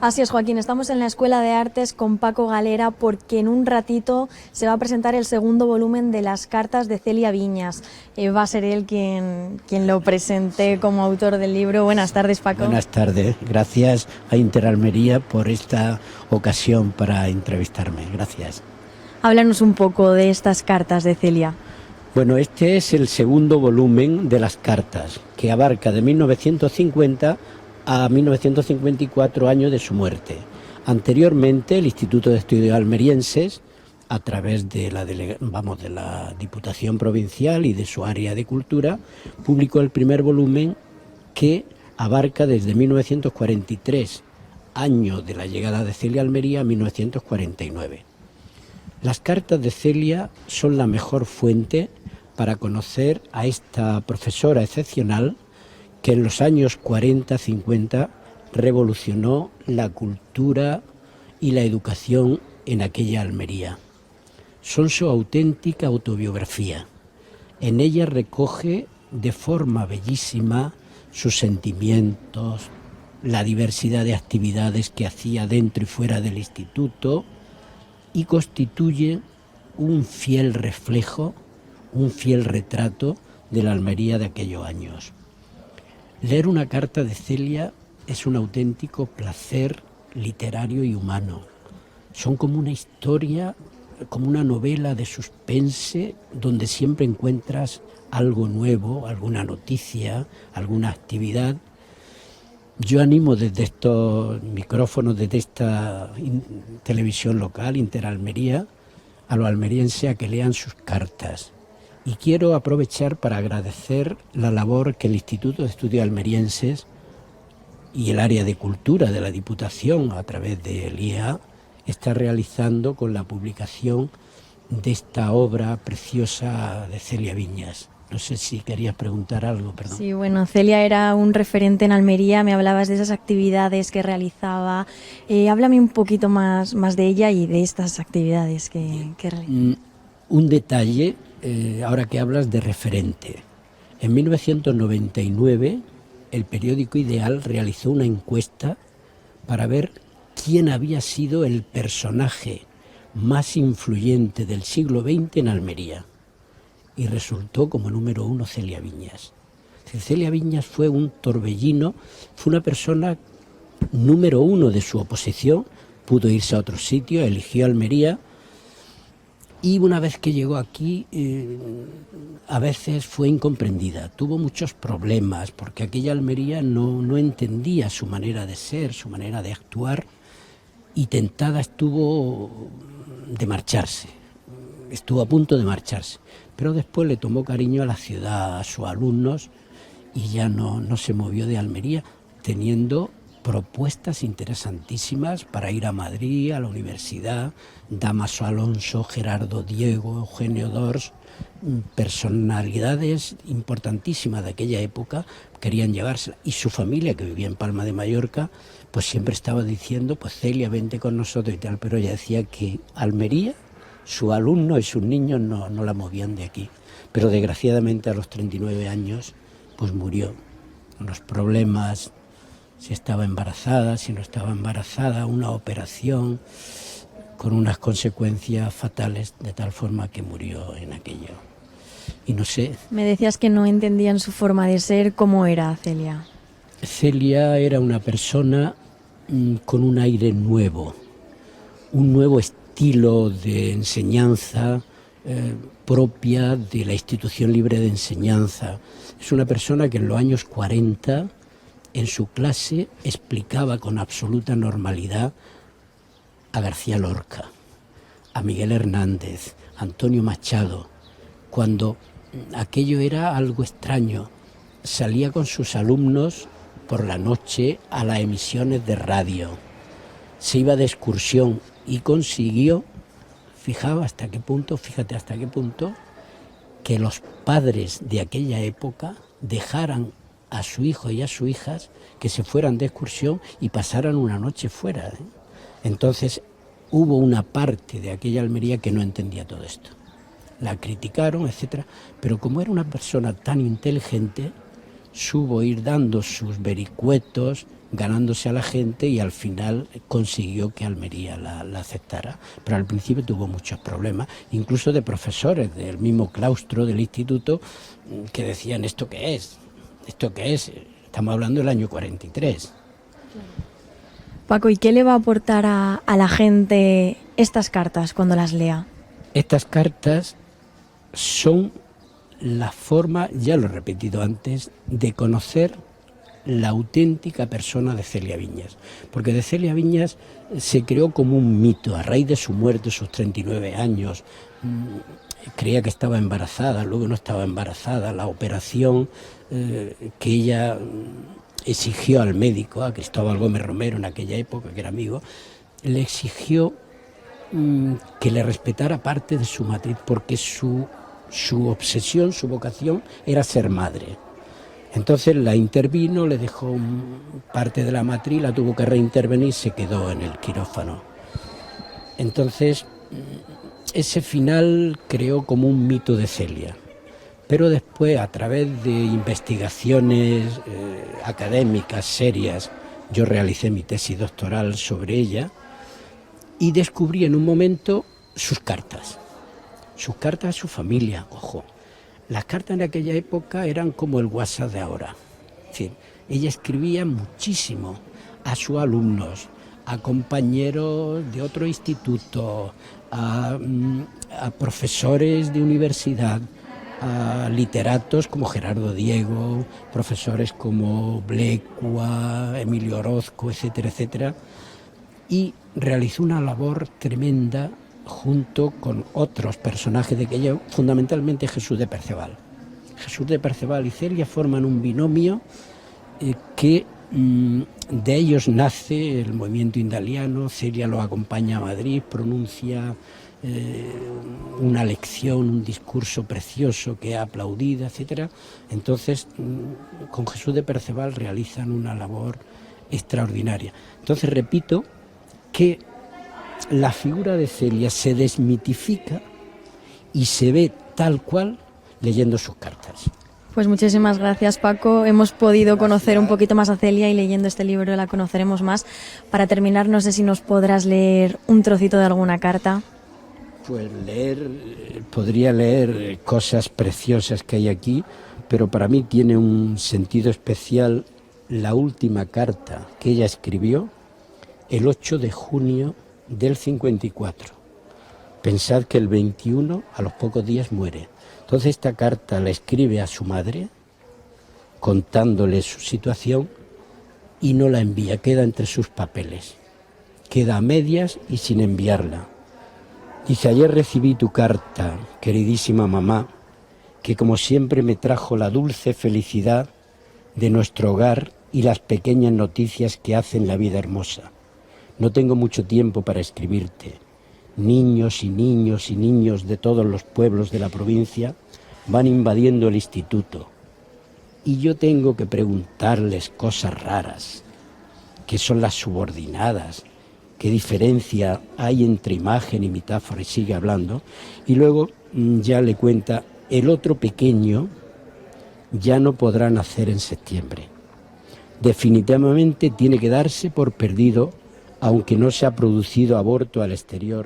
Así es, Joaquín, estamos en la Escuela de Artes con Paco Galera porque en un ratito se va a presentar el segundo volumen de las cartas de Celia Viñas. Va a ser él quien lo presente como autor del libro. Buenas tardes, Paco. Buenas tardes, gracias a Interalmería por esta ocasión para entrevistarme, gracias. Háblanos un poco de estas cartas de Celia. Bueno, este es el segundo volumen de las cartas, que abarca de 1950 a 1954, años de su muerte. Anteriormente, el Instituto de Estudios Almerienses, a través de la Diputación Provincial y de su área de cultura, publicó el primer volumen que abarca desde 1943, año de la llegada de Celia a Almería, a 1949. Las cartas de Celia son la mejor fuente para conocer a esta profesora excepcional que en los años 40-50 revolucionó la cultura y la educación en aquella Almería. Son su auténtica autobiografía. En ella recoge de forma bellísima sus sentimientos, la diversidad de actividades que hacía dentro y fuera del instituto, y constituye un fiel reflejo, un fiel retrato de la Almería de aquellos años. Leer una carta de Celia es un auténtico placer literario y humano. Son como una historia, como una novela de suspense, donde siempre encuentras algo nuevo, alguna noticia, alguna actividad. Yo animo desde estos micrófonos, desde esta televisión local, Interalmería, a los almerienses a que lean sus cartas. Y quiero aprovechar para agradecer la labor que el Instituto de Estudios Almerienses y el área de cultura de la Diputación, a través del IEA, está realizando con la publicación de esta obra preciosa de Celia Viñas. No sé si querías preguntar algo, perdón. Sí, bueno, Celia era un referente en Almería, me hablabas de esas actividades que realizaba. Háblame un poquito más de ella y de estas actividades que realizaba. Un detalle, ahora que hablas de referente. En 1999, el periódico Ideal realizó una encuesta para ver quién había sido el personaje más influyente del siglo XX en Almería. Y resultó como número 1 Celia Viñas. Celia Viñas fue un torbellino, fue una persona número 1 de su oposición, pudo irse a otro sitio, eligió Almería, y una vez que llegó aquí, a veces fue incomprendida, tuvo muchos problemas, porque aquella Almería no entendía su manera de ser, su manera de actuar, y tentada estuvo de marcharse, estuvo a punto de marcharse. Pero después le tomó cariño a la ciudad, a sus alumnos, y ya no se movió de Almería, teniendo propuestas interesantísimas para ir a Madrid, a la universidad. Dámaso Alonso, Gerardo Diego, Eugenio Dors, personalidades importantísimas de aquella época, querían llevársela. Y su familia, que vivía en Palma de Mallorca, pues siempre estaba diciendo, pues Celia, vente con nosotros y tal, pero ella decía que Almería, sus alumnos y sus niños no la movían de aquí. Pero desgraciadamente a los 39 años pues murió. Los problemas, si estaba embarazada, si no estaba embarazada, una operación con unas consecuencias fatales, de tal forma que murió en aquello. Y no sé... Me decías que no entendían su forma de ser. ¿Cómo era Celia? Celia era una persona con un aire nuevo, un nuevo estilo de enseñanza propia de la Institución Libre de Enseñanza. Es una persona que en los años 40 en su clase explicaba con absoluta normalidad a García Lorca, a Miguel Hernández, a Antonio Machado, cuando aquello era algo extraño. Salía con sus alumnos por la noche a las emisiones de radio, se iba de excursión y consiguió, fíjate hasta qué punto, que los padres de aquella época dejaran a su hijo y a sus hijas que se fueran de excursión y pasaran una noche fuera. Entonces hubo una parte de aquella Almería que no entendía todo esto. La criticaron, etcétera, pero como era una persona tan inteligente, supo ir dando sus vericuetos ganándose a la gente, y al final consiguió que Almería la aceptara. Pero al principio tuvo muchos problemas, incluso de profesores del mismo claustro del instituto, que decían: ¿esto qué es? ¿Esto qué es? Estamos hablando del año 43. Paco, ¿y qué le va a aportar a la gente estas cartas cuando las lea? Estas cartas son la forma, ya lo he repetido antes, de conocer la auténtica persona de Celia Viñas, porque de Celia Viñas se creó como un mito a raíz de su muerte, sus 39 años. Creía que estaba embarazada, luego no estaba embarazada. La operación que ella exigió al médico, a Cristóbal Gómez Romero, en aquella época, que era amigo, le exigió que le respetara parte de su matriz, porque su obsesión, su vocación era ser madre. Entonces la intervino, le dejó parte de la matriz, la tuvo que reintervenir, se quedó en el quirófano. Entonces ese final creó como un mito de Celia. Pero después, a través de investigaciones académicas serias, yo realicé mi tesis doctoral sobre ella y descubrí en un momento sus cartas a su familia. Ojo, las cartas en aquella época eran como el WhatsApp de ahora. Es decir, ella escribía muchísimo a sus alumnos, a compañeros de otro instituto, a profesores de universidad, a literatos como Gerardo Diego, profesores como Blecua, Emilio Orozco, etcétera, etcétera, y realizó una labor tremenda junto con otros personajes de aquello, fundamentalmente Jesús de Perceval. Jesús de Perceval y Celia forman un binomio que de ellos nace el movimiento indaliano. Celia lo acompaña a Madrid, pronuncia una lección, un discurso precioso que ha aplaudido, etcétera. Entonces, con Jesús de Perceval realizan una labor extraordinaria. Entonces, repito que la figura de Celia se desmitifica y se ve tal cual leyendo sus cartas. Pues muchísimas gracias, Paco. Hemos podido conocer un poquito más a Celia y leyendo este libro la conoceremos más. Para terminar, no sé si nos podrás leer un trocito de alguna carta. Pues podría leer cosas preciosas que hay aquí, pero para mí tiene un sentido especial la última carta que ella escribió el 8 de junio del 54. Pensad que el 21, a los pocos días, muere. Entonces esta carta la escribe a su madre, contándole su situación, y no la envía, queda entre sus papeles. Queda a medias y sin enviarla. Dice: ayer recibí tu carta, queridísima mamá, que como siempre me trajo la dulce felicidad de nuestro hogar y las pequeñas noticias que hacen la vida hermosa. No tengo mucho tiempo para escribirte. Niños y niños y niños de todos los pueblos de la provincia van invadiendo el instituto. Y yo tengo que preguntarles cosas raras. ¿Qué son las subordinadas? ¿Qué diferencia hay entre imagen y metáfora? Y sigue hablando. Y luego ya le cuenta: el otro pequeño ya no podrá nacer en septiembre. Definitivamente tiene que darse por perdido, aunque no se ha producido aborto al exterior.